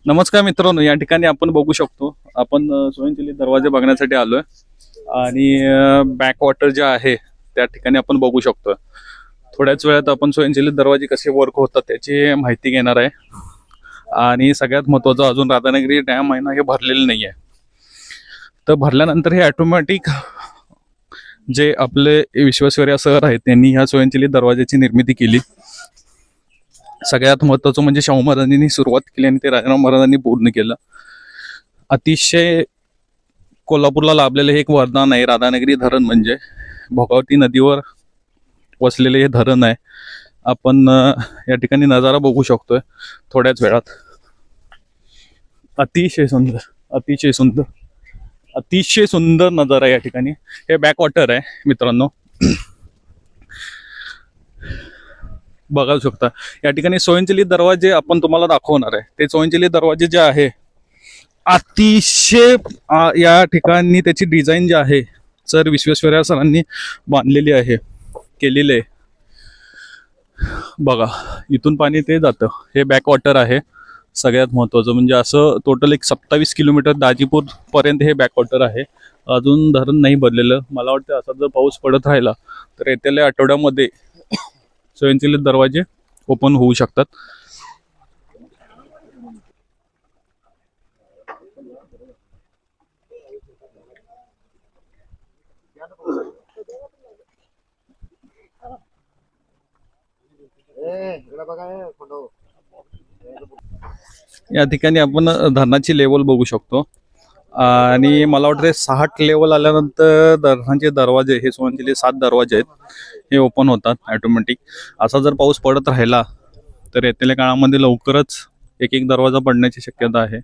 नमस्कार मित्रांनो, या ठिकाणी आपण बघू शकतो आपण स्वयंचलित दरवाजे बघण्यासाठी आलोय आणि बॅक वॉटर जे आहे त्या ठिकाणी आपण बघू शकतो. थोड्याच वेळात आपण स्वयंचलित दरवाजे कसे वर्क होतात त्याची माहिती घेणार आहे. आणि सगळ्यात महत्त्वाचं अजून राधानगरी डॅम आहे ना, हे भरलेलं नाही आहे. तर भरल्यानंतर हे ऑटोमॅटिक जे आपले विश्वेश्वरय्या सर आहेत त्यांनी ह्या स्वयंचलित दरवाजाची निर्मिती केली. सगळ्यात महत्त्वाचं म्हणजे शाहू महाराजांनी सुरुवात केली आणि ते राजाराम महाराजांनी पूर्ण केलं. अतिशय कोल्हापूरला लाभलेलं हे एक वरदान आहे. राधानगरी धरण म्हणजे भोगावती नदीवर वसलेले हे धरण आहे. आपण या ठिकाणी नजारा बघू शकतोय थोड्याच वेळात. अतिशय सुंदर, अतिशय सुंदर, अतिशय सुंदर नजारा या ठिकाणी. हे बॅक वॉटर आहे मित्रांनो, बघू शकता. या ठिकाणी स्वयंचलित दरवाजे आपण तुम्हाला दाखवणार आहे. ते स्वयंचलित दरवाजे जे आहे अतिशय या ठिकाणी त्याची डिझाईन जी आहे सर विश्वेश्वरय्या सरांनी बांधलेली आहे, केलेली आहे. बघा इथून पाणी ते जातं. हे बॅक वॉटर आहे. सगळ्यात महत्त्वाचं म्हणजे असं टोटल एक 27 किलोमीटर दाजीपूर पर्यंत हे बॅक वॉटर आहे. अजून धरण नाही भरलेलं. मला वाटतं असा जर पाऊस पडत राहिला तर येत्या आठवड्यामध्ये स्वयंचलित दरवाजे ओपन होऊ शकतात. या ठिकाणी आपण धरणाची लेवल बघू शकतो आणि मला वाटतं 60 लेवल आल्यानंतर धरणाचे दरवाजे हे स्वयंचलित 7 दरवाजे आहेत हे ओपन होतात ऑटोमॅटिक. असा जर पाऊस पडत राहिला तर येत्या काळामध्ये लवकरच एक दरवाजा पडण्याची शक्यता आहे.